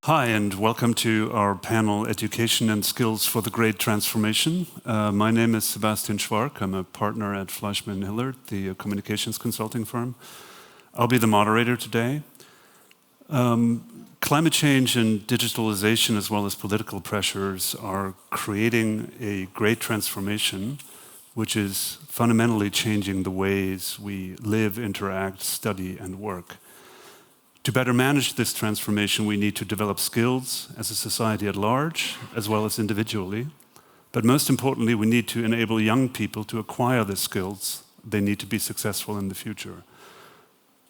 Hi, and welcome to our panel, Education and Skills for the Great Transformation. My name is Sebastian Schwark. I'm a partner at Fleischmann Hillard, the communications consulting firm. I'll be the moderator today. Climate change and digitalization, as well as political pressures, are creating a great transformation, which is fundamentally changing the ways we live, interact, study, and work. To better manage this transformation, we need to develop skills as a society at large, as well as individually. But most importantly, we need to enable young people to acquire the skills they need to be successful in the future.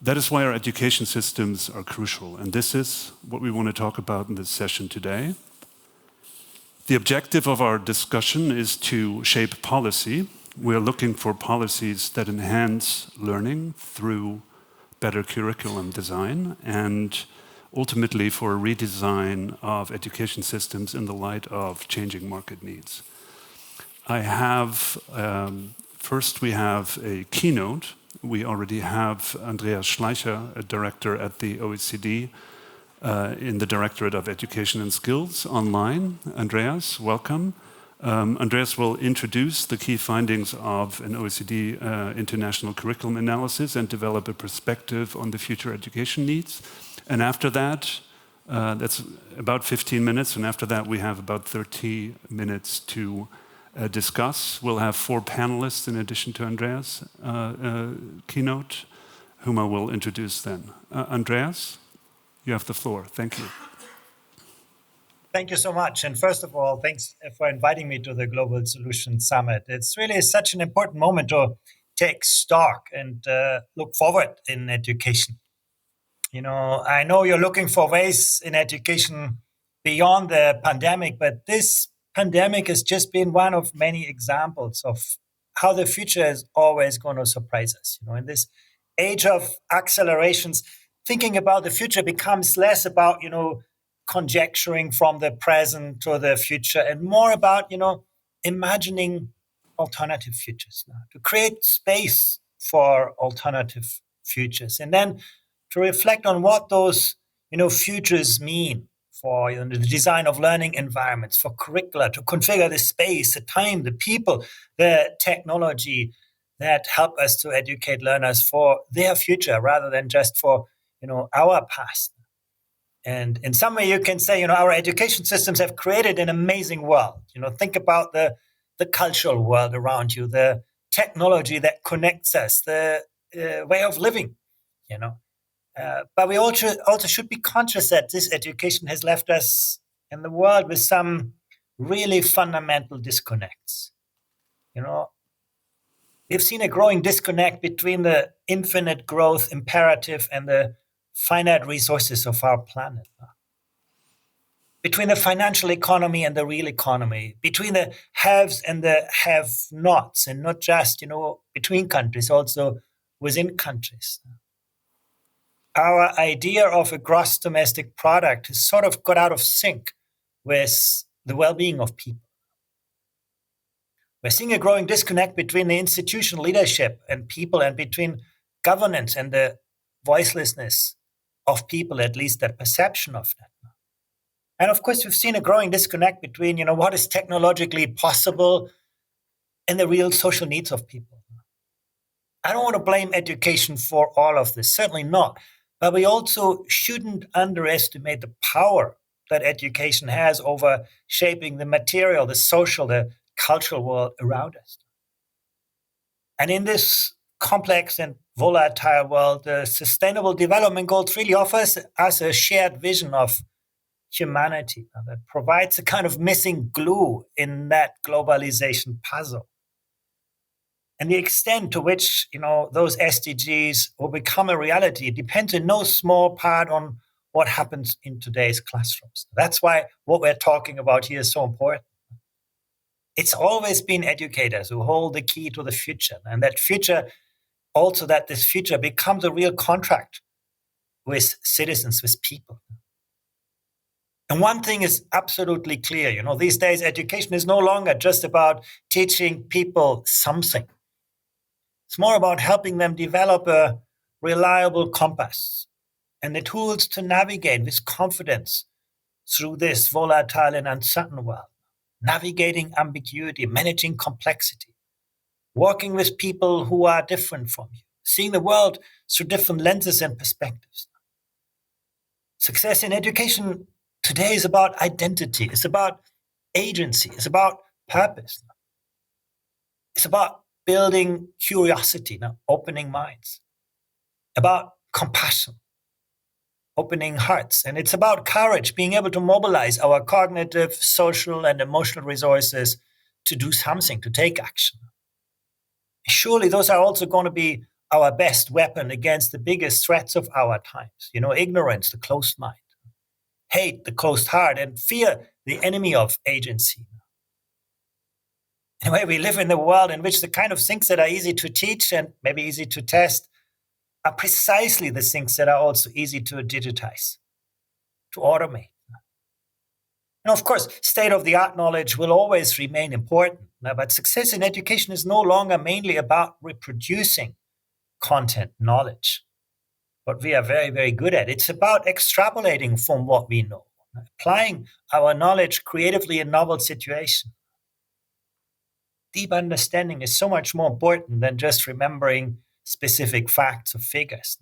That is why our education systems are crucial, and this is what we want to talk about in this session today. The objective of our discussion is to shape policy. We're looking for policies that enhance learning through better curriculum design, and ultimately for a redesign of education systems in the light of changing market needs. First we have a keynote. We already have Andreas Schleicher, a director at the OECD in the Directorate of Education and Skills online. Andreas, welcome. Andreas will introduce the key findings of an OECD international curriculum analysis and develop a perspective on the future education needs. And after that, that's about 15 minutes, and after that we have about 30 minutes to discuss. We'll have 4 panelists in addition to Andreas' keynote, whom I will introduce then. Andreas, you have the floor. Thank you. Thank you so much. And first of all, thanks for inviting me to the Global Solutions Summit. It's really such an important moment to take stock and look forward in education. You know, I know you're looking for ways in education beyond the pandemic, but this pandemic has just been one of many examples of how the future is always going to surprise us. You know, in this age of accelerations, thinking about the future becomes less about, conjecturing from the present to the future and more about, imagining alternative futures now, to create space for alternative futures, and then to reflect on what those, futures mean for the design of learning environments, for curricula, to configure the space, the time, the people, the technology that help us to educate learners for their future rather than just for, our past. And in some way, you can say, our education systems have created an amazing world. Think about the cultural world around you, the technology that connects us, the way of living, But we also should be conscious that this education has left us in the world with some really fundamental disconnects. We've seen a growing disconnect between the infinite growth imperative and the finite resources of our planet, between the financial economy and the real economy, between the haves and the have-nots, and not just, between countries, also within countries. Our idea of a gross domestic product has sort of got out of sync with the well-being of people. We're seeing a growing disconnect between the institutional leadership and people, and between governance and the voicelessness of people, at least that perception of that. And of course, we've seen a growing disconnect between, what is technologically possible and the real social needs of people. I don't want to blame education for all of this, certainly not. But we also shouldn't underestimate the power that education has over shaping the material, the social, the cultural world around us. And in this complex and volatile world, the Sustainable Development Goals really offers us a shared vision of humanity that provides a kind of missing glue in that globalization puzzle. And the extent to which, those SDGs will become a reality depends in no small part on what happens in today's classrooms. That's why what we're talking about here is so important. It's always been educators who hold the key to the future, and that this future becomes a real contract with citizens, with people. And one thing is absolutely clear, these days education is no longer just about teaching people something. It's more about helping them develop a reliable compass and the tools to navigate with confidence through this volatile and uncertain world, navigating ambiguity, managing complexity, working with people who are different from you, seeing the world through different lenses and perspectives. Success in education today is about identity, it's about agency, it's about purpose. It's about building curiosity, opening minds, about compassion, opening hearts. And it's about courage, being able to mobilize our cognitive, social, and emotional resources to do something, to take action. Surely those are also going to be our best weapon against the biggest threats of our times. Ignorance, the closed mind, hate, the closed heart, and fear, the enemy of agency. In a way, we live in a world in which the kind of things that are easy to teach and maybe easy to test are precisely the things that are also easy to digitize, to automate. And of course, state-of-the-art knowledge will always remain important, but success in education is no longer mainly about reproducing content knowledge, what we are very, very good at. It's about extrapolating from what we know, applying our knowledge creatively in novel situations. Deep understanding is so much more important than just remembering specific facts or figures.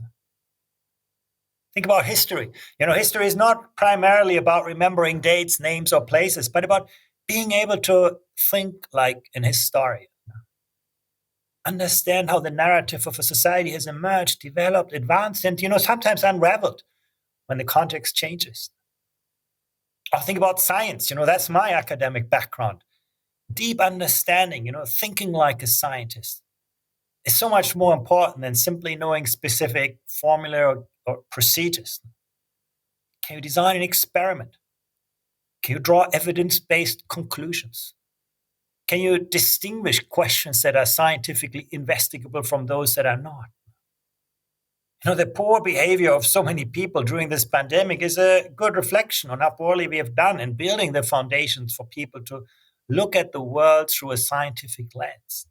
Think about history. History is not primarily about remembering dates, names, or places, but about being able to think like an historian. Understand how the narrative of a society has emerged, developed, advanced, and sometimes unraveled when the context changes. Or think about science. That's my academic background. Deep understanding, thinking like a scientist, is so much more important than simply knowing specific formula or procedures. Can you design an experiment? Can you draw evidence-based conclusions? Can you distinguish questions that are scientifically investigable from those that are not? The poor behavior of so many people during this pandemic is a good reflection on how poorly we have done in building the foundations for people to look at the world through a scientific lens.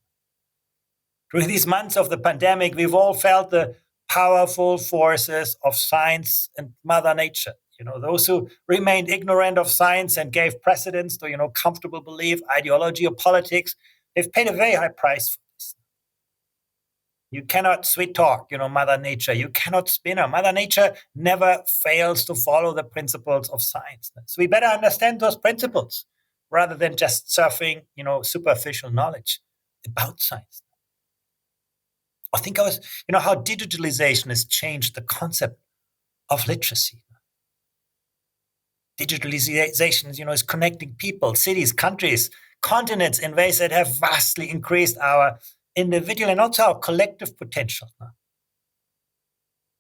During these months of the pandemic, we've all felt the powerful forces of science and Mother Nature. Those who remained ignorant of science and gave precedence to, comfortable belief, ideology, or politics, they've paid a very high price for this. You cannot sweet talk, Mother Nature. You cannot spin her. Mother Nature never fails to follow the principles of science. So we better understand those principles rather than just surfing, superficial knowledge about science. I think how digitalization has changed the concept of literacy. Digitalization, is connecting people, cities, countries, continents in ways that have vastly increased our individual and also our collective potential.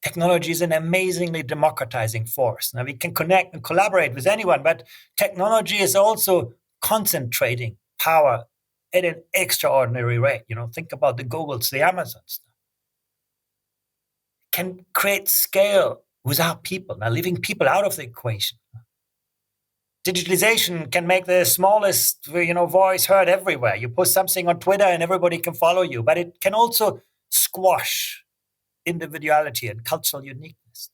Technology is an amazingly democratizing force. Now we can connect and collaborate with anyone, but technology is also concentrating power at an extraordinary rate. Think about the Googles, the Amazons. Can create scale without people, leaving people out of the equation. Digitalization can make the smallest, voice heard everywhere. You post something on Twitter and everybody can follow you, but it can also squash individuality and cultural uniqueness,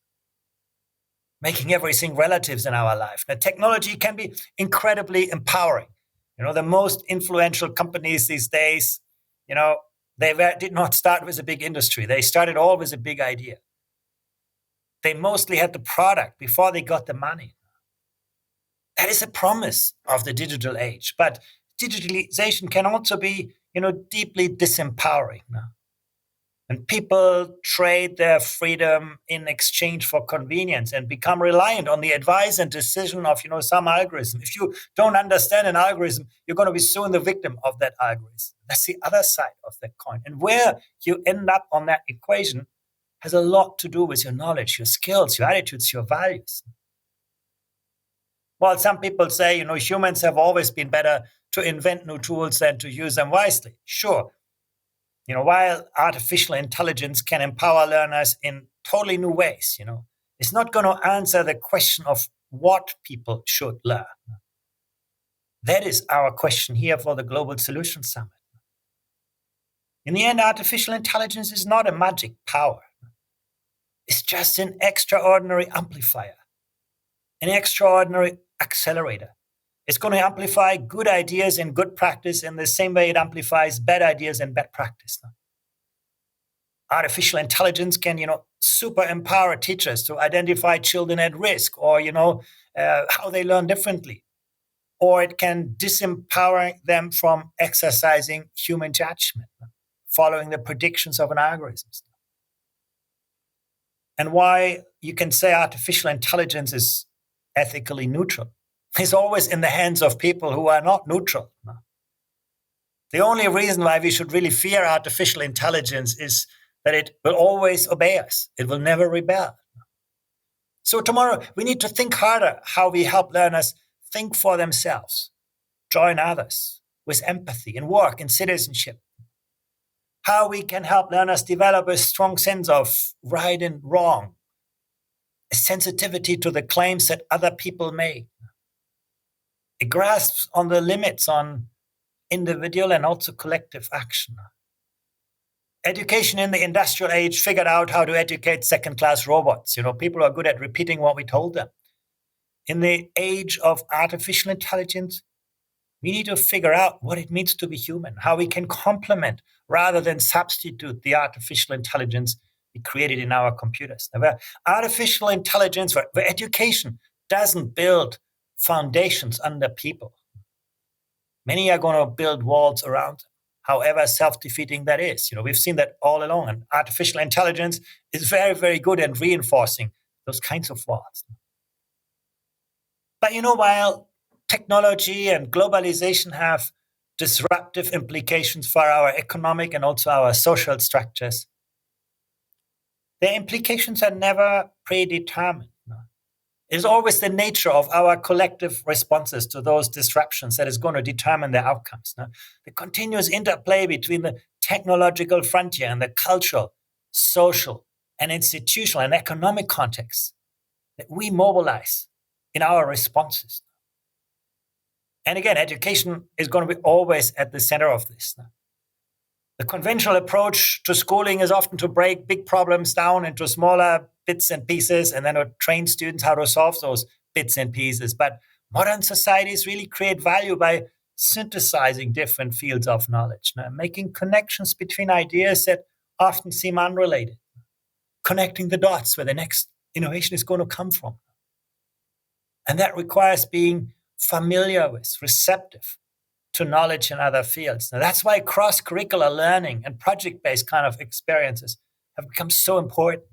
making everything relatives in our life. Now, technology can be incredibly empowering. The most influential companies these days, they did not start with a big industry. They started all with a big idea. They mostly had the product before they got the money. That is a promise of the digital age. But digitalization can also be, deeply disempowering. And people trade their freedom in exchange for convenience and become reliant on the advice and decision of, some algorithm. If you don't understand an algorithm, you're going to be soon the victim of that algorithm. That's the other side of that coin. And where you end up on that equation has a lot to do with your knowledge, your skills, your attitudes, your values. While some people say, humans have always been better to invent new tools than to use them wisely. Sure. While artificial intelligence can empower learners in totally new ways, it's not going to answer the question of what people should learn. That is our question here for the Global Solutions Summit. In the end, artificial intelligence is not a magic power. It's just an extraordinary amplifier, an extraordinary accelerator. It's going to amplify good ideas and good practice in the same way it amplifies bad ideas and bad practice. Artificial intelligence can, super empower teachers to identify children at risk, or, how they learn differently. Or it can disempower them from exercising human judgment, following the predictions of an algorithm. And why you can say artificial intelligence is ethically neutral is always in the hands of people who are not neutral. The only reason why we should really fear artificial intelligence is that it will always obey us. It will never rebel. So tomorrow, we need to think harder how we help learners think for themselves, join others with empathy in work and citizenship. How we can help learners develop a strong sense of right and wrong, a sensitivity to the claims that other people make, a grasp on the limits on individual and also collective action. Education in the industrial age figured out how to educate second-class robots. People are good at repeating what we told them. In the age of artificial intelligence, we need to figure out what it means to be human, how we can complement rather than substitute the artificial intelligence we created in our computers. Now, where artificial intelligence, where education doesn't build foundations under people, many are going to build walls around them, however self-defeating that is. We've seen that all along, and artificial intelligence is very, very good at reinforcing those kinds of walls. But while technology and globalization have disruptive implications for our economic and also our social structures, their implications are never predetermined. It is always the nature of our collective responses to those disruptions that is going to determine their outcomes. The continuous interplay between the technological frontier and the cultural, social, and institutional and economic contexts that we mobilize in our responses. And again, education is going to be always at the center of this. The conventional approach to schooling is often to break big problems down into smaller bits and pieces and then to train students how to solve those bits and pieces. But modern societies really create value by synthesizing different fields of knowledge, making connections between ideas that often seem unrelated, connecting the dots where the next innovation is going to come from. And that requires being familiar with, receptive to knowledge in other fields. Now, that's why cross-curricular learning and project-based kind of experiences have become so important.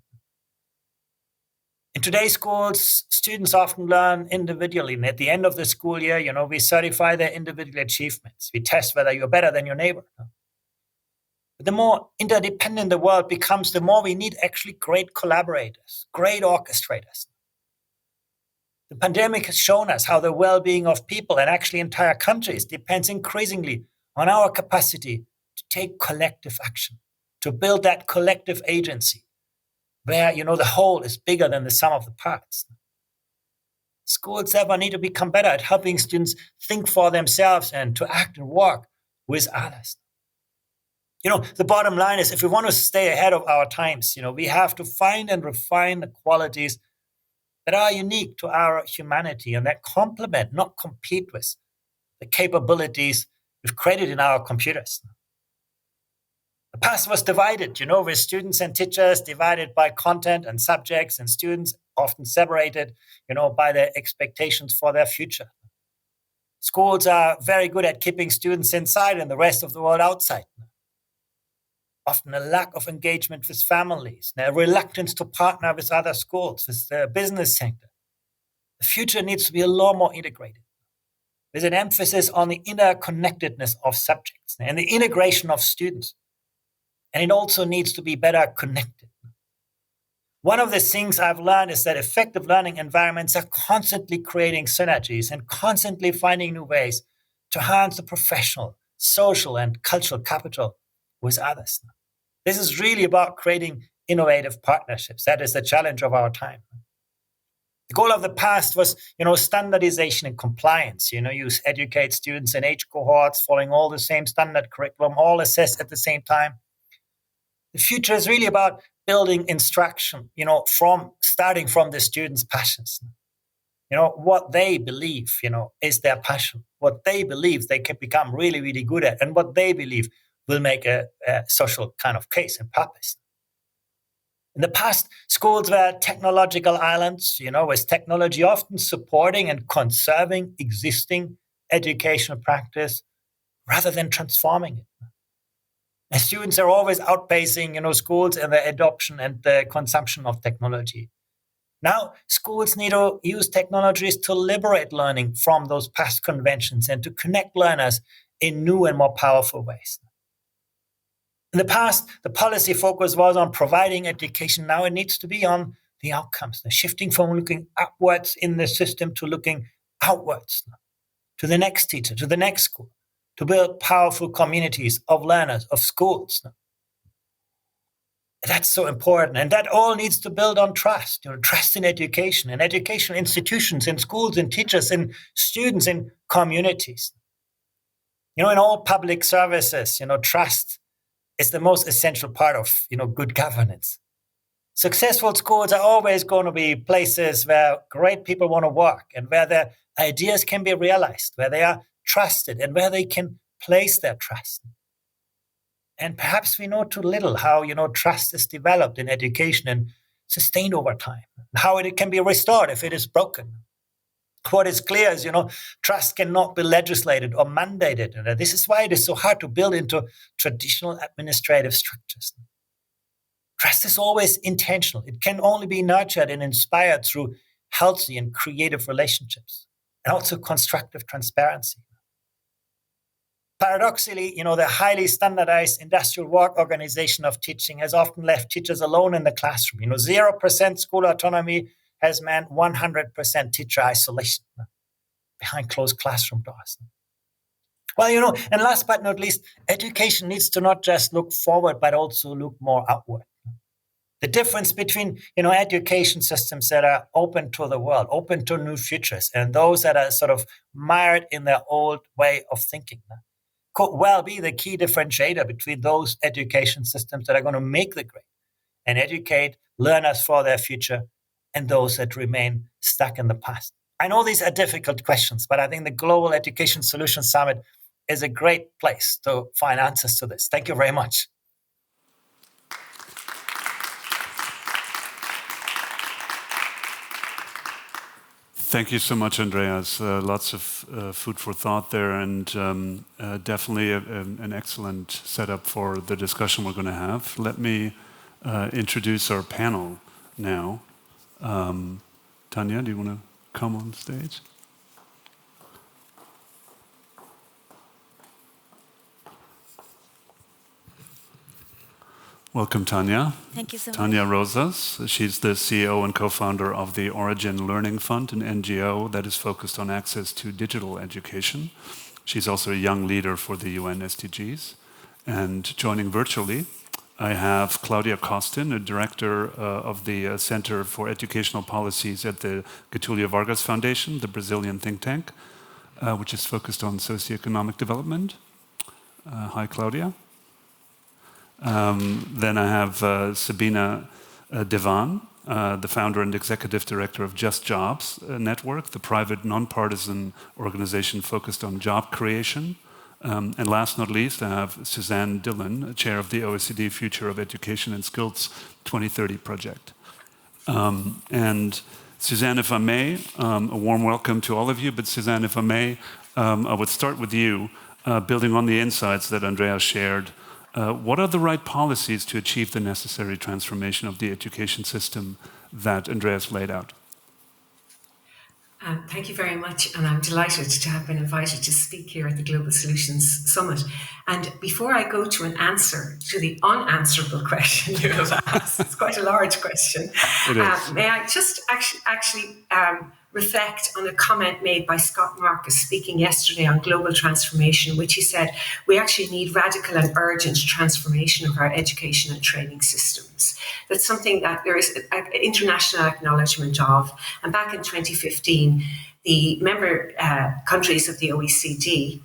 In today's schools, students often learn individually. And at the end of the school year, we certify their individual achievements. We test whether you're better than your neighbor. But the more interdependent the world becomes, the more we need actually great collaborators, great orchestrators. The pandemic has shown us how the well-being of people and actually entire countries depends increasingly on our capacity to take collective action, to build that collective agency where, the whole is bigger than the sum of the parts. Schools therefore need to become better at helping students think for themselves and to act and work with others. The bottom line is if we want to stay ahead of our times, we have to find and refine the qualities that are unique to our humanity and that complement, not compete with, the capabilities we've created in our computers. The past was divided, with students and teachers divided by content and subjects, and students often separated, by their expectations for their future. Schools are very good at keeping students inside and the rest of the world outside. Often a lack of engagement with families, a reluctance to partner with other schools, with the business sector. The future needs to be a lot more integrated, with an emphasis on the interconnectedness of subjects and the integration of students. And it also needs to be better connected. One of the things I've learned is that effective learning environments are constantly creating synergies and constantly finding new ways to harness the professional, social, and cultural capital with others. This is really about creating innovative partnerships. That is the challenge of our time. The goal of the past was, standardization and compliance. You educate students in age cohorts following all the same standard curriculum, all assessed at the same time. The future is really about building instruction, starting from the students' passions. what they believe, is their passion, what they believe they can become really, really good at, and what they believe will make a social kind of case and purpose. In the past, schools were technological islands, with technology often supporting and conserving existing educational practice rather than transforming it. And students are always outpacing, schools in the adoption and the consumption of technology. Now, schools need to use technologies to liberate learning from those past conventions and to connect learners in new and more powerful ways. In the past, the policy focus was on providing education. Now it needs to be on the outcomes, shifting from looking upwards in the system to looking outwards, to the next teacher, to the next school, to build powerful communities of learners, of schools. That's so important. And that all needs to build on trust, trust in education and educational institutions, in schools, in teachers, in students, in communities. In all public services, trust is the most essential part of, good governance. Successful schools are always going to be places where great people want to work and where their ideas can be realized, where they are trusted and where they can place their trust. And perhaps we know too little how, trust is developed in education and sustained over time, and how it can be restored if it is broken. What is clear is, trust cannot be legislated or mandated. And this is why it is so hard to build into traditional administrative structures. Trust is always intentional. It can only be nurtured and inspired through healthy and creative relationships, and also constructive transparency. Paradoxically, the highly standardized industrial work organization of teaching has often left teachers alone in the classroom. 0% school autonomy has meant 100% teacher isolation behind closed classroom doors. Well, and last but not least, education needs to not just look forward, but also look more outward. The difference between, education systems that are open to the world, open to new futures, and those that are sort of mired in their old way of thinking could well be the key differentiator between those education systems that are going to make the grade and educate learners for their future and those that remain stuck in the past. I know these are difficult questions, but I think the Global Education Solutions Summit is a great place to find answers to this. Thank you very much. Thank you so much, Andreas. Lots of food for thought there, and definitely an excellent setup for the discussion we're going to have. Let me introduce our panel now. Tanya, do you want to come on stage? Welcome, Tanya. Thank you so much. Tanya Rosas. She's the CEO and co-founder of the Origin Learning Fund, an NGO that is focused on access to digital education. She's also a young leader for the UN SDGs. And joining virtually, I have Claudia Costin, a director of the Center for Educational Policies at the Getulio Vargas Foundation, the Brazilian think tank, which is focused on socioeconomic development. Hi, Claudia. Then I have Sabina Devan, the founder and executive director of Just Jobs Network, the private nonpartisan organization focused on job creation. And last not least, I have Suzanne Dillon, chair of the OECD Future of Education and Skills 2030 project. And Suzanne, if I may, a warm welcome to all of you, but Suzanne, if I may, I would start with you, building on the insights that Andreas shared. What are the right policies to achieve the necessary transformation of the education system that Andreas laid out? Thank you very much, and I'm delighted to have been invited to speak here at the Global Solutions Summit. And before I go to an answer to the unanswerable question you have asked, it's quite a large question, may I just actually reflect on a comment made by Scott Marcus speaking yesterday on global transformation, which he said, we actually need radical and urgent transformation of our education and training systems. That's something that there is international acknowledgement of. And back in 2015, the member countries of the OECD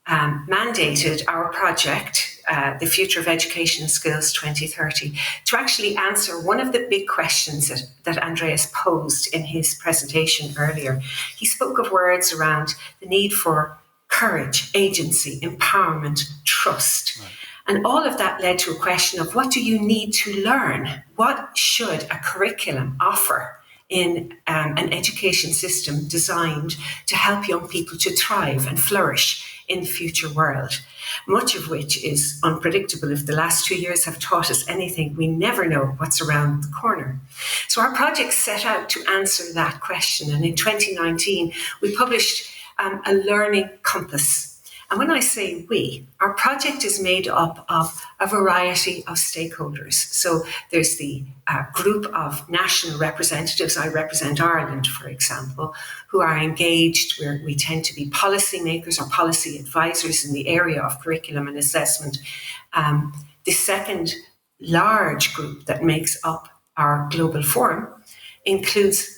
mandated our project the Future of Education and Skills 2030, to actually answer one of the big questions that Andreas posed in his presentation earlier. He spoke of words around the need for courage, agency, empowerment, trust. Right. And all of that led to a question of, what do you need to learn? What should a curriculum offer in an education system designed to help young people to thrive and flourish in the future world, much of which is unpredictable. If the last 2 years have taught us anything, we never know what's around the corner. So our project set out to answer that question. And in 2019, we published a learning compass. And when I say we, our project is made up of a variety of stakeholders. So there's the group of national representatives. I represent Ireland, for example, who are engaged, where we tend to be policymakers or policy advisors in the area of curriculum and assessment. The second large group that makes up our global forum includes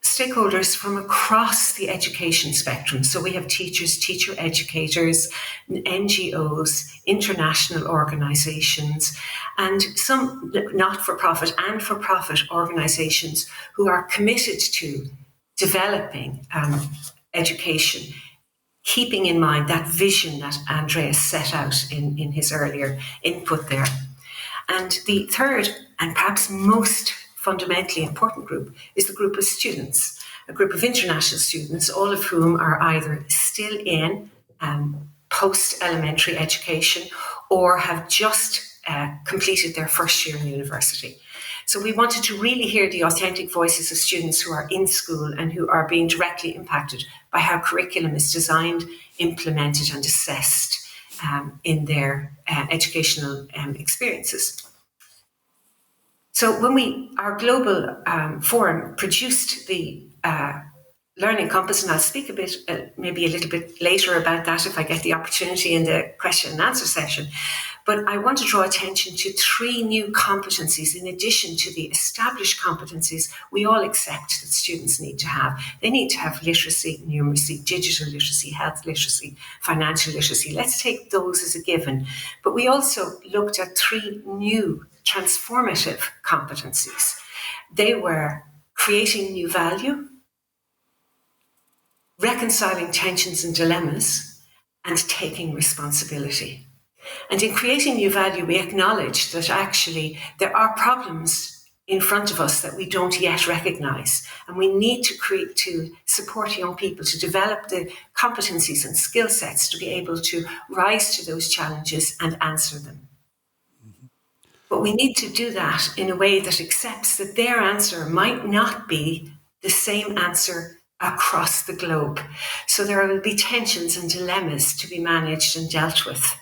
stakeholders from across the education spectrum. So we have teachers, teacher educators, NGOs, international organizations, and some not-for-profit and for-profit organizations who are committed to developing education, keeping in mind that vision that Andreas set out in his earlier input there. And the third, and perhaps most fundamentally important group, is the group of students, a group of international students, all of whom are either still in post-elementary education or have just completed their first year in university. So we wanted to really hear the authentic voices of students who are in school and who are being directly impacted by how curriculum is designed, implemented and assessed in their educational experiences. So when our global forum produced the Learning Compass, and I'll speak a bit, maybe a little bit later about that if I get the opportunity in the question and answer session, but I want to draw attention to 3 new competencies in addition to the established competencies we all accept that students need to have. They need to have literacy, numeracy, digital literacy, health literacy, financial literacy. Let's take those as a given. But we also looked at 3 new transformative competencies. They were creating new value, reconciling tensions and dilemmas, and taking responsibility. And in creating new value, we acknowledge that actually there are problems in front of us that we don't yet recognize. And we need to support young people to develop the competencies and skill sets to be able to rise to those challenges and answer them. But we need to do that in a way that accepts that their answer might not be the same answer across the globe. So there will be tensions and dilemmas to be managed and dealt with.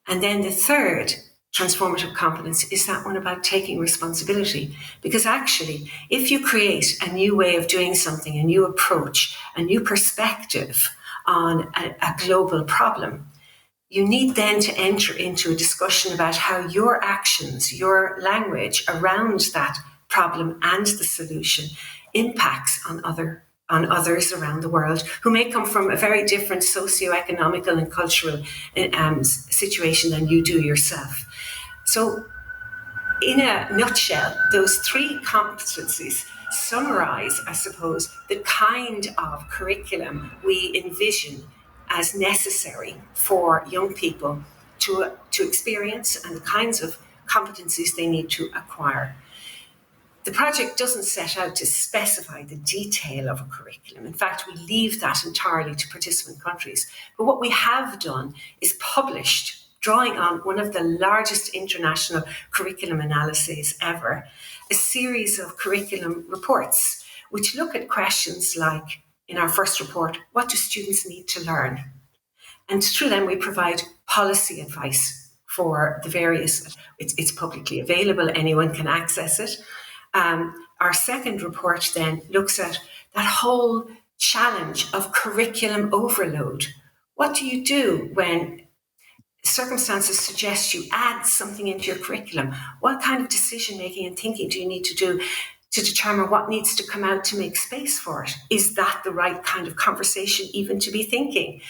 And then the third transformative competence is that one about taking responsibility. Because actually, if you create a new way of doing something, a new approach, a new perspective on a global problem, you need then to enter into a discussion about how your actions, your language around that problem and the solution impacts on others around the world who may come from a very different socio-economical and cultural situation than you do yourself. So in a nutshell, those 3 competencies summarize, I suppose, the kind of curriculum we envision as necessary for young people to experience and the kinds of competencies they need to acquire. The project doesn't set out to specify the detail of a curriculum. In fact, we leave that entirely to participant countries. But what we have done is published, drawing on one of the largest international curriculum analyses ever, a series of curriculum reports, which look at questions like, in our first report, what do students need to learn? And through them, we provide policy advice for the various, it's publicly available, anyone can access it. Our second report then looks at that whole challenge of curriculum overload. What do you do when circumstances suggest you add something into your curriculum? What kind of decision making and thinking do you need to do to determine what needs to come out to make space for it? Is that the right kind of conversation even to be thinking?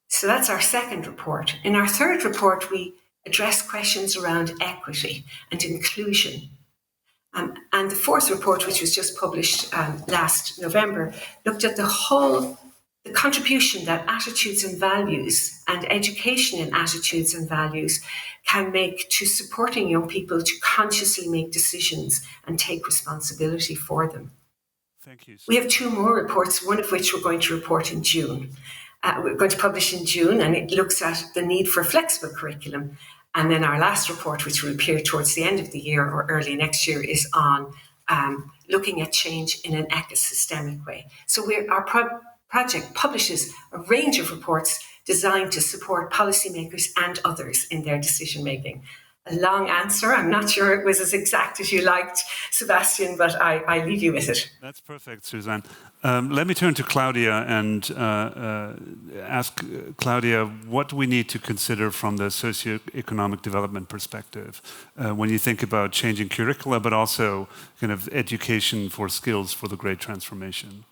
So that's our second report. In our third report, we address questions around equity and inclusion. And the fourth report, which was just published last November, looked at the contribution that attitudes and values and education in attitudes and values can make to supporting young people to consciously make decisions and take responsibility for them. Thank you. We have two more reports, one of which we're going to report in June. We're going to publish in June, and it looks at the need for flexible curriculum. And then our last report, which will appear towards the end of the year or early next year, is on looking at change in an ecosystemic way. So our project publishes a range of reports designed to support policymakers and others in their decision making. A long answer. I'm not sure it was as exact as you liked, Sebastian, but I leave you with it. That's perfect, Suzanne. Let me turn to Claudia and ask Claudia what we need to consider from the socioeconomic development perspective when you think about changing curricula, but also kind of education for skills for the great transformation.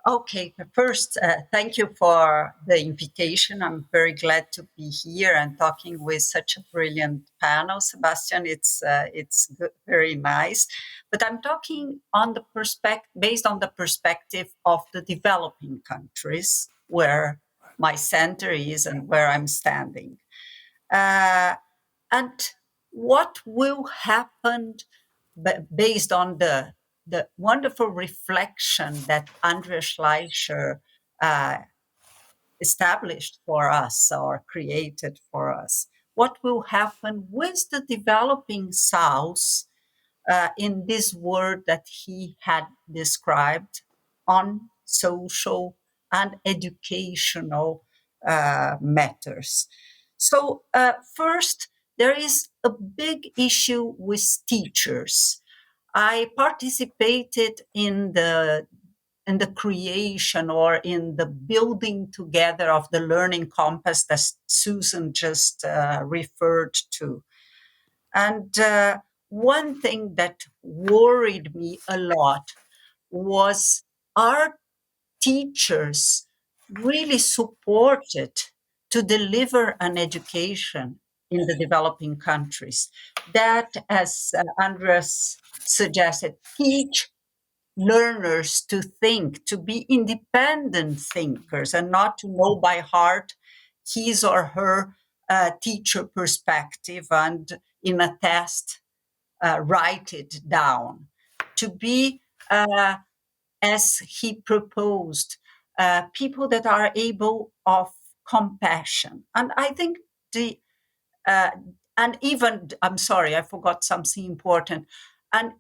Okay, first, thank you for the invitation. I'm very glad to be here and talking with such a brilliant panel, Sebastian. It's very nice. But I'm talking on the based on the perspective of the developing countries, where my center is and where I'm standing. And what will happen based on the wonderful reflection that Andreas Schleicher established for us or created for us. What will happen with the developing South in this world that he had described on social and educational matters? So first, there is a big issue with teachers. I participated in the creation or in the building together of the learning compass that Susan just referred to. And one thing that worried me a lot was our teachers really supported to deliver an education in the developing countries that, as Andreas suggested, teach learners to think, to be independent thinkers and not to know by heart his or her teacher perspective and in a test write it down. To be, as he proposed, people that are able of compassion. And I think and even, I'm sorry, I forgot something important. And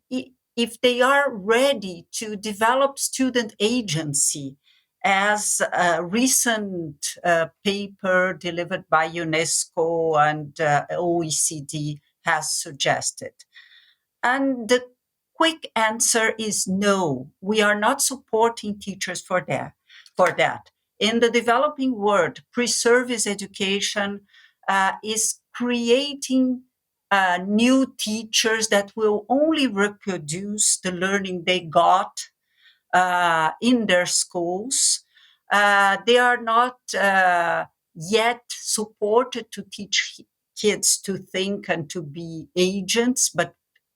if they are ready to develop student agency, as a recent paper delivered by UNESCO and OECD has suggested. And the quick answer is no. We are not supporting teachers for that. In the developing world, pre-service education is creating new teachers that will only reproduce the learning they got in their schools. They are not yet supported to teach kids to think and to be agents, but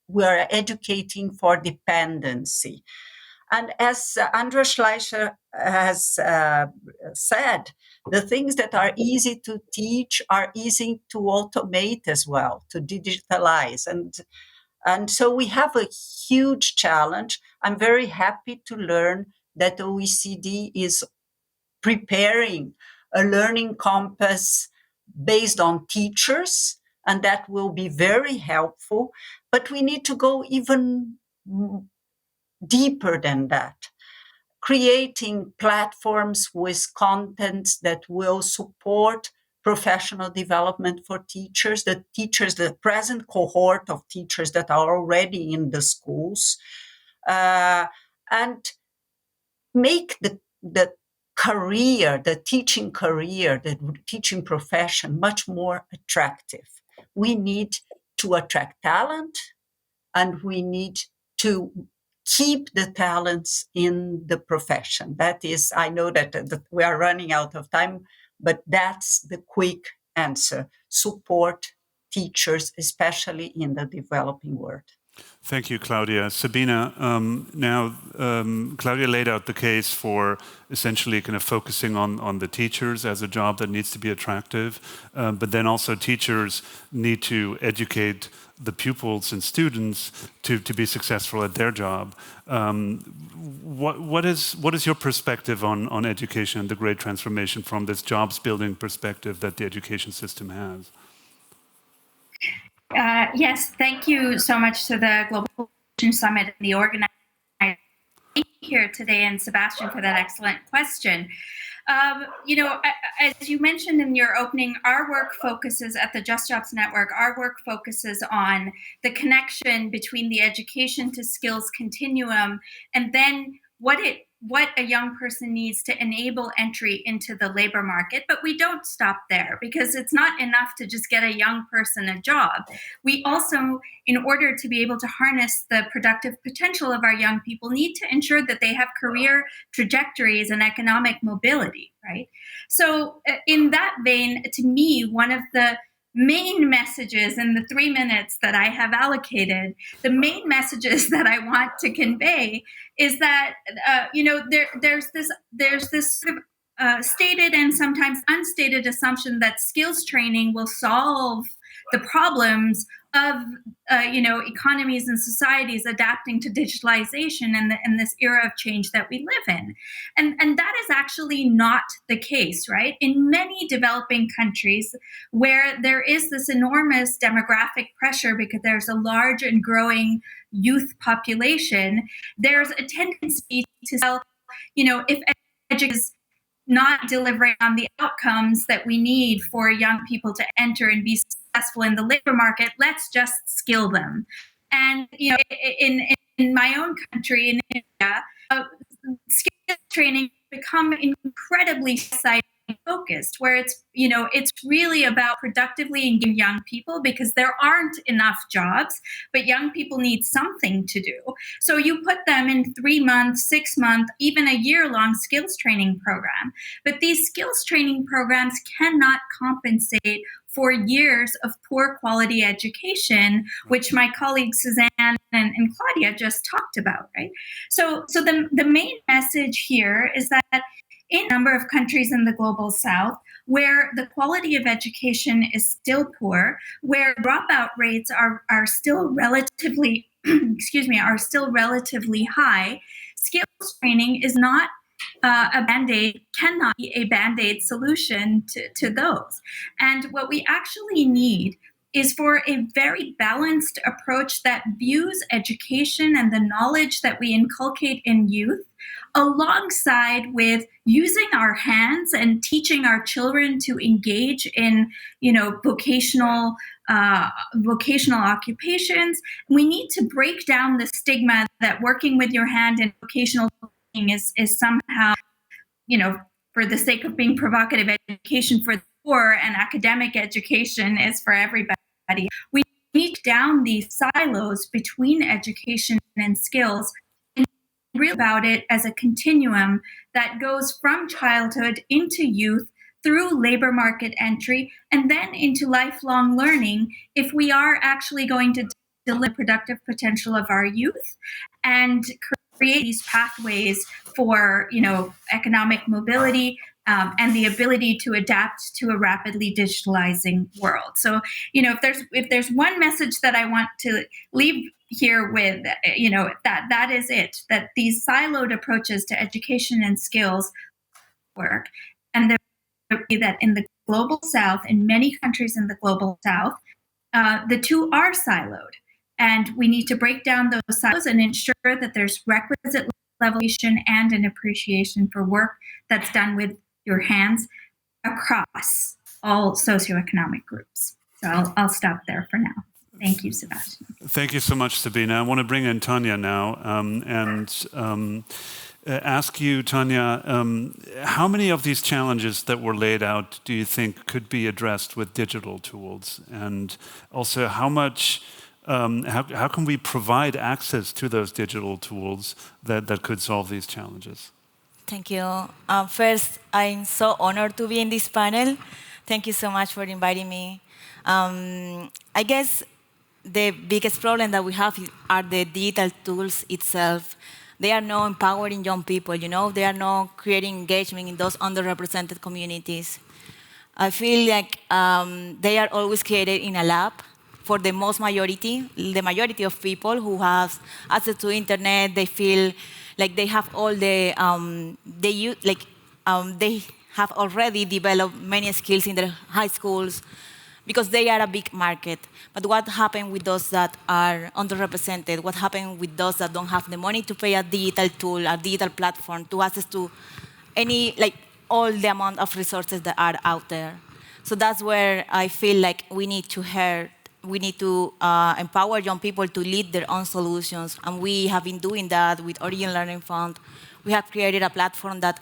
we are educating for dependency. And as Andreas Schleicher has said, the things that are easy to teach are easy to automate as well, to digitalize. And so we have a huge challenge. I'm very happy to learn that the OECD is preparing a learning compass based on teachers, and that will be very helpful. But we need to go even deeper than that, creating platforms with contents that will support professional development for teachers, the present cohort of teachers that are already in the schools, and make the career, the teaching profession much more attractive. We need to attract talent, and we need to keep the talents in the profession. That is, I know that we are running out of time, but that's the quick answer. Support teachers, especially in the developing world. Thank you, Claudia. Sabina, Claudia laid out the case for essentially kind of focusing on the teachers as a job that needs to be attractive, but then also teachers need to educate the pupils and students to be successful at their job. What is your perspective on education and the great transformation from this jobs building perspective that the education system has? Yes, thank you so much to the Global Solution Summit and the organizer here today, and Sebastian for that excellent question. As you mentioned in your opening, our work focuses at the Just Jobs Network, our work focuses on the connection between the education to skills continuum and then what a young person needs to enable entry into the labor market. But we don't stop there, because it's not enough to just get a young person a job. We also, in order to be able to harness the productive potential of our young people, need to ensure that they have career trajectories and economic mobility, right? So in that vein, to me, one of the main messages in the 3 minutes that I have allocated, the main messages that I want to convey is that there's this sort of stated and sometimes unstated assumption that skills training will solve the problems of economies and societies adapting to digitalization and this era of change that we live in, and that is actually not the case, right? In many developing countries where there is this enormous demographic pressure because there's a large and growing youth population, there's a tendency to sell, if education is not delivering on the outcomes that we need for young people to enter and be successful in the labor market, let's just skill them. And in my own country, in India, skill training become incredibly focused, where it's really about productively engaging young people, because there aren't enough jobs, but young people need something to do. So you put them in 3 months, 6 months, even a year-long skills training program. But these skills training programs cannot compensate for years of poor quality education, which my colleagues Suzanne and Claudia just talked about, right? So the main message here is that in a number of countries in the global south, where the quality of education is still poor, where dropout rates are still relatively high, skills training is not cannot be a Band-Aid solution to those. And what we actually need is for a very balanced approach that views education and the knowledge that we inculcate in youth alongside with using our hands and teaching our children to engage in, vocational occupations. We need to break down the stigma that working with your hand in vocational is somehow, for the sake of being provocative, education for the poor and academic education is for everybody. We need down these silos between education and skills and read about it as a continuum that goes from childhood into youth, through labor market entry, and then into lifelong learning, if we are actually going to deliver productive potential of our youth and create these pathways for economic mobility and the ability to adapt to a rapidly digitalizing world. So if there's one message that I want to leave here with, that is it, that these siloed approaches to education and skills work, and that in the global south, in many countries in the global south, the two are siloed. And we need to break down those silos and ensure that there's requisite levelation and an appreciation for work that's done with your hands across all socioeconomic groups. So I'll stop there for now. Thank you, Sebastian. Thank you so much, Sabina. I want to bring in Tanya now and ask you, Tanya, how many of these challenges that were laid out do you think could be addressed with digital tools? And also, how much how can we provide access to those digital tools that could solve these challenges? Thank you. First, I'm so honored to be in this panel. Thank you so much for inviting me. I guess the biggest problem that we have are the digital tools itself. They are not empowering young people, you know? They are not creating engagement in those underrepresented communities. I feel like they are always created in a lab for the majority of people who have access to internet. They feel like they have all they have already developed many skills in their high schools because they are a big market. But what happened with those that are underrepresented? What happened with those that don't have the money to pay a digital tool, a digital platform to access to all the amount of resources that are out there? So that's where I feel like we need to empower young people to lead their own solutions. And we have been doing that with Origin Learning Fund. We have created a platform that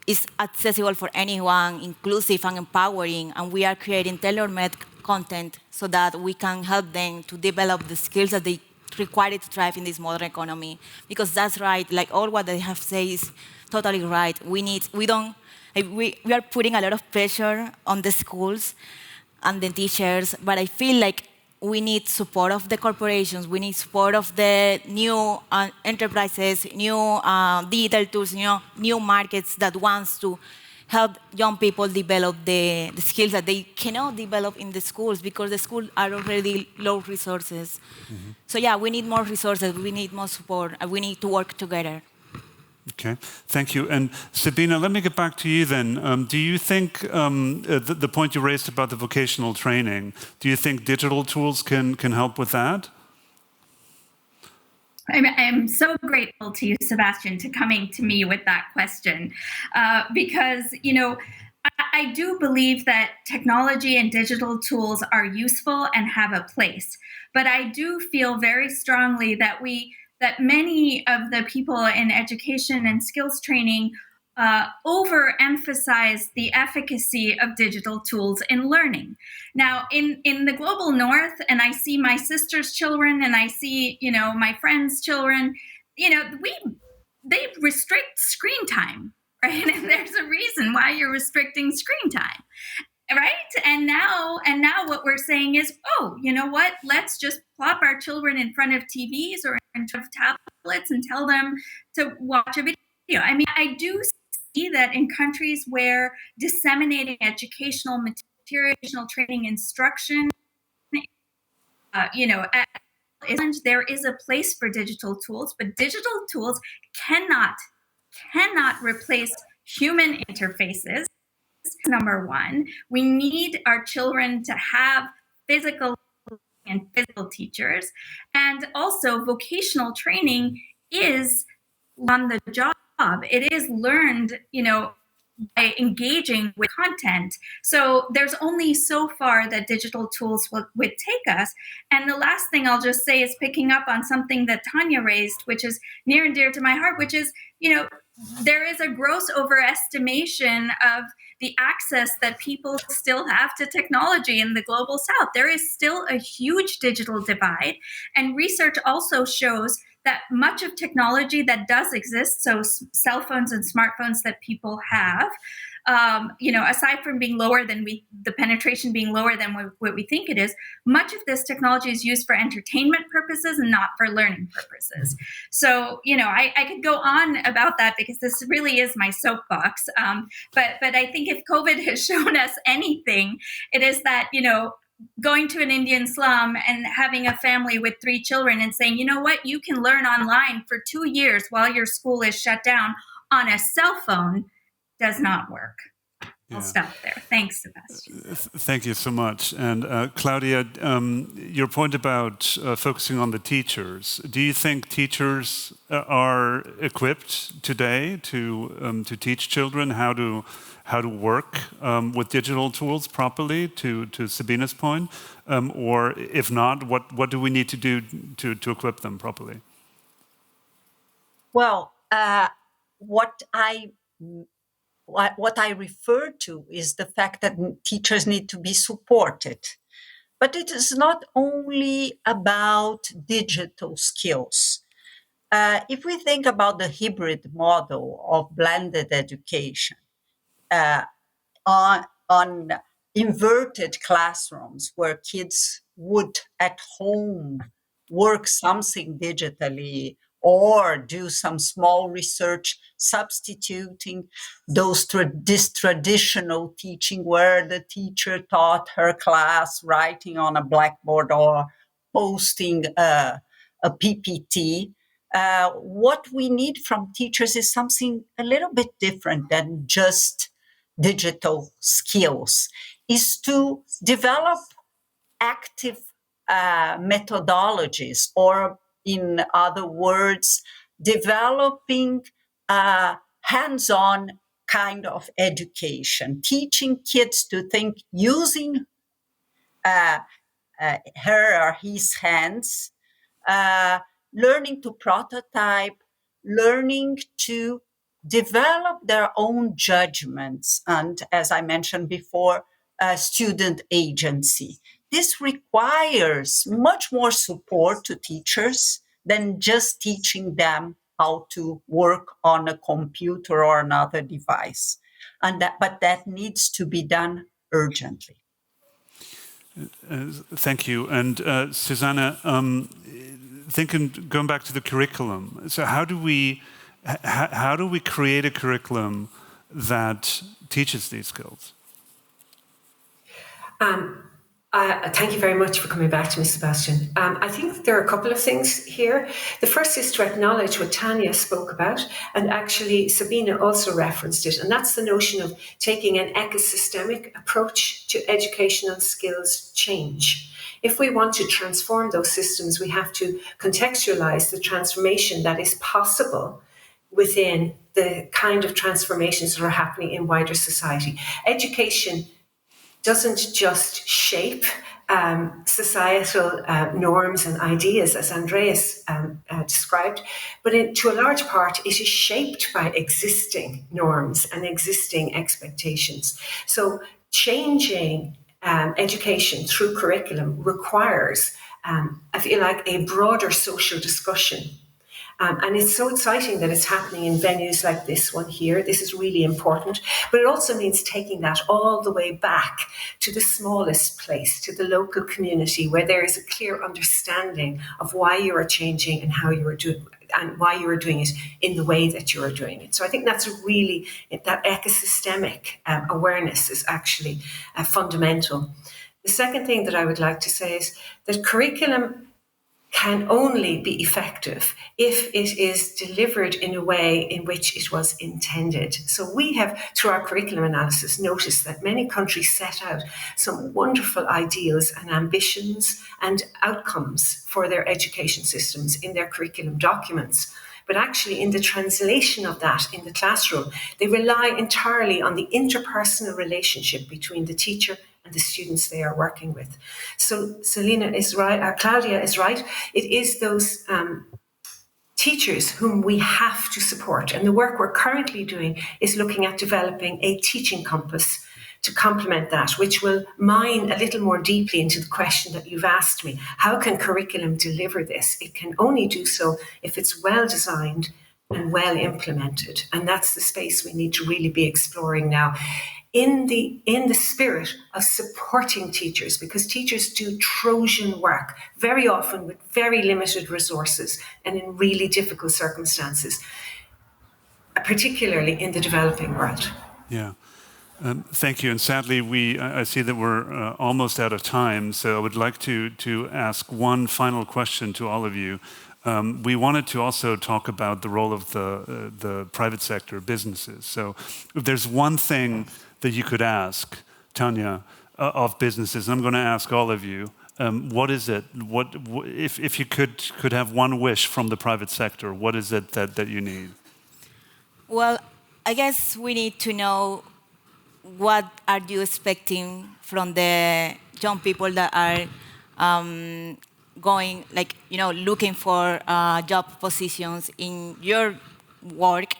is accessible for anyone, inclusive and empowering, and we are creating tailor-made content so that we can help them to develop the skills that they require to thrive in this modern economy. Because that's right, like all what they have said is totally right. We are putting a lot of pressure on the schools and the teachers, but I feel like we need support of the corporations, we need support of the new enterprises, new digital tools, new markets that wants to help young people develop the skills that they cannot develop in the schools because the schools are already low resources. Mm-hmm. So yeah, we need more resources, we need more support, and we need to work together. Okay, thank you. And Sabina, let me get back to you then. Do you think the point you raised about the vocational training, do you think digital tools can help with that? I'm so grateful to you, Sebastian, to coming to me with that question, because I do believe that technology and digital tools are useful and have a place, but I do feel very strongly that many of the people in education and skills training overemphasize the efficacy of digital tools in learning. Now, in the global north, and I see my sister's children, and I see my friends' children, they restrict screen time, right? And there's a reason why you're restricting screen time. Right? And now what we're saying is, oh, you know what? Let's just plop our children in front of TVs or in front of tablets and tell them to watch a video. I mean, I do see that in countries where disseminating educational material, training, instruction, there is a place for digital tools, but digital tools cannot replace human interfaces. Number one, we need our children to have physical teachers, and also vocational training is on the job. It is learned, by engaging with content. So there's only so far that digital tools would take us. And the last thing I'll just say is picking up on something that Tanya raised, which is near and dear to my heart, which is, there is a gross overestimation of the access that people still have to technology in the global south. There is still a huge digital divide. And research also shows that much of technology that does exist, so cell phones and smartphones that people have, aside from being lower than the penetration being lower than what we think it is, much of this technology is used for entertainment purposes and not for learning purposes. So, I could go on about that because this really is my soapbox. But I think if COVID has shown us anything, it is that, going to an Indian slum and having a family with 3 children and saying, you know what, you can learn online for 2 years while your school is shut down on a cell phone does not work. Yeah. I'll stop there. Thanks, Sebastian. Thank you so much. And Claudia, your point about focusing on the teachers, do you think teachers are equipped today to teach children how to work with digital tools properly, to Sabina's point? Or if not, what do we need to do to equip them properly? Well, what I refer to is the fact that teachers need to be supported. But it is not only about digital skills. If we think about the hybrid model of blended education, on inverted classrooms where kids would at home work something digitally or do some small research, substituting this traditional teaching where the teacher taught her class writing on a blackboard or posting a PPT. What we need from teachers is something a little bit different than just digital skills, is to develop active methodologies, or in other words, developing hands-on kind of education, teaching kids to think using her or his hands, learning to prototype, learning to develop their own judgments, and, as I mentioned before, student agency. This requires much more support to teachers than just teaching them how to work on a computer or another device. But that needs to be done urgently. Thank you. And Susanna, going back to the curriculum, so how do we create a curriculum that teaches these skills? Thank you very much for coming back to me, Sebastian. I think there are a couple of things here. The first is to acknowledge what Tanya spoke about, and actually Sabina also referenced it, and that's the notion of taking an ecosystemic approach to educational skills change. If we want to transform those systems, we have to contextualize the transformation that is possible within the kind of transformations that are happening in wider society. Education doesn't just shape societal norms and ideas, as Andreas described, but to a large part, it is shaped by existing norms and existing expectations. So changing education through curriculum requires, I feel like, a broader social discussion. And it's so exciting that it's happening in venues like this one here. This is really important. But it also means taking that all the way back to the smallest place, to the local community, where there is a clear understanding of why you are changing and how you are doing, and why you are doing it in the way that you are doing it. So I think that's really, that ecosystemic awareness is actually fundamental. The second thing that I would like to say is that curriculum can only be effective if it is delivered in a way in which it was intended. So we have, through our curriculum analysis, noticed that many countries set out some wonderful ideals and ambitions and outcomes for their education systems in their curriculum documents. But actually, in the translation of that in the classroom, they rely entirely on the interpersonal relationship between the teacher and the students they are working with. So Selina is right, Claudia is right. It is those teachers whom we have to support. And the work we're currently doing is looking at developing a teaching compass to complement that, which will mine a little more deeply into the question that you've asked me. How can curriculum deliver this? It can only do so if it's well designed and well implemented. And that's the space we need to really be exploring now, in the spirit of supporting teachers, because teachers do Trojan work very often with very limited resources and in really difficult circumstances, particularly in the developing world. Yeah. Thank you. And sadly, I see that we're almost out of time. So I would like to ask one final question to all of you. We wanted to also talk about the role of the private sector, businesses. So if there's one thing that you could ask, Tanya, of businesses, and I'm going to ask all of you, what is it? If you could have one wish from the private sector, what is it that you need? Well, I guess we need to know, what are you expecting from the young people that are going, looking for job positions in your work?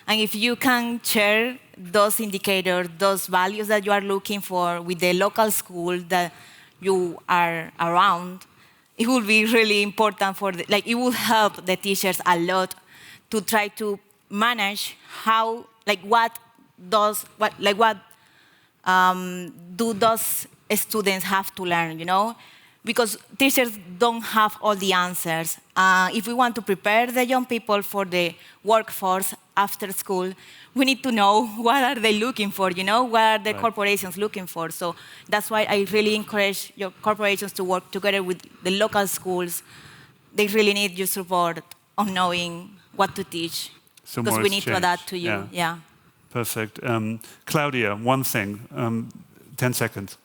And if you can share those indicators, those values that you are looking for with the local school that you are around, it will be really important for, it will help the teachers a lot to try to manage how, what do those students have to learn, Because teachers don't have all the answers. If we want to prepare the young people for the workforce after school, we need to know what are they looking for, What are the corporations looking for? So that's why I really encourage your corporations to work together with the local schools. They really need your support on knowing what to teach. So because more we need to exchange. adapt to you. Yeah. Perfect. Claudia, one thing, 10 seconds.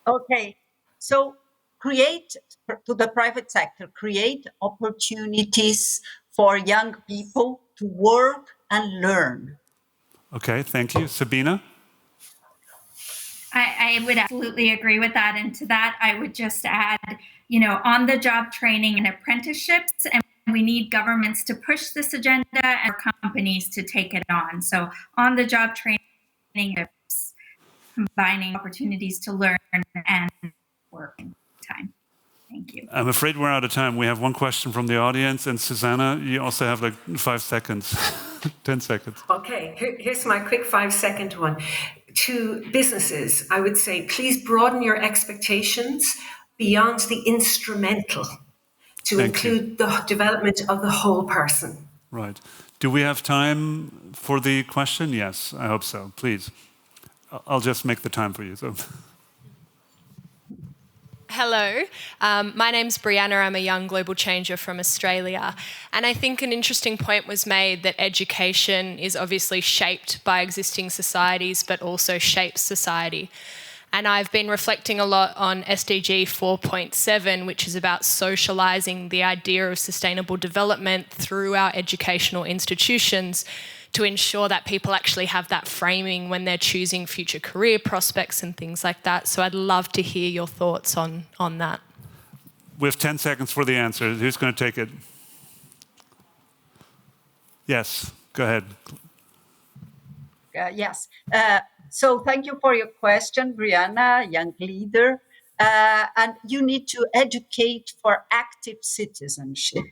Okay, so create, to the private sector, create opportunities for young people to work and learn. Okay, thank you. Sabina? I would absolutely agree with that. And to that, I would just add, on-the-job training and apprenticeships. And we need governments to push this agenda and companies to take it on. So on-the-job training, combining opportunities to learn and work time. Thank you. I'm afraid we're out of time. We have one question from the audience. And Susanna, you also have 5 seconds, 10 seconds. Okay, here's my quick 5-second one. To businesses, I would say, please broaden your expectations beyond the instrumental to include the development of the whole person. Right. Do we have time for the question? Yes, I hope so. Please. I'll just make the time for you. So. Hello, my name's Brianna. I'm a young global changer from Australia. And I think an interesting point was made that education is obviously shaped by existing societies, but also shapes society. And I've been reflecting a lot on SDG 4.7, which is about socialising the idea of sustainable development through our educational institutions to ensure that people actually have that framing when they're choosing future career prospects and things like that. So I'd love to hear your thoughts on that. We have 10 seconds for the answer. Who's going to take it? Yes, go ahead. Yes. So thank you for your question, Brianna, young leader. And you need to educate for active citizenship.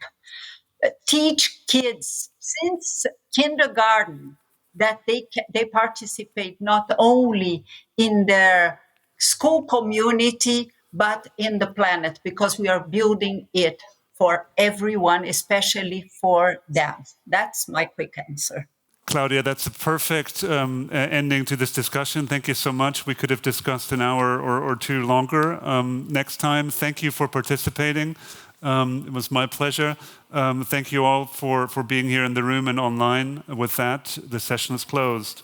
Teach kids since kindergarten that they participate not only in their school community, but in the planet, because we are building it for everyone, especially for them. That's my quick answer. Claudia, that's a perfect ending to this discussion. Thank you so much. We could have discussed an hour or two longer next time. Thank you for participating. It was my pleasure. Thank you all for being here in the room and online. With that, the session is closed.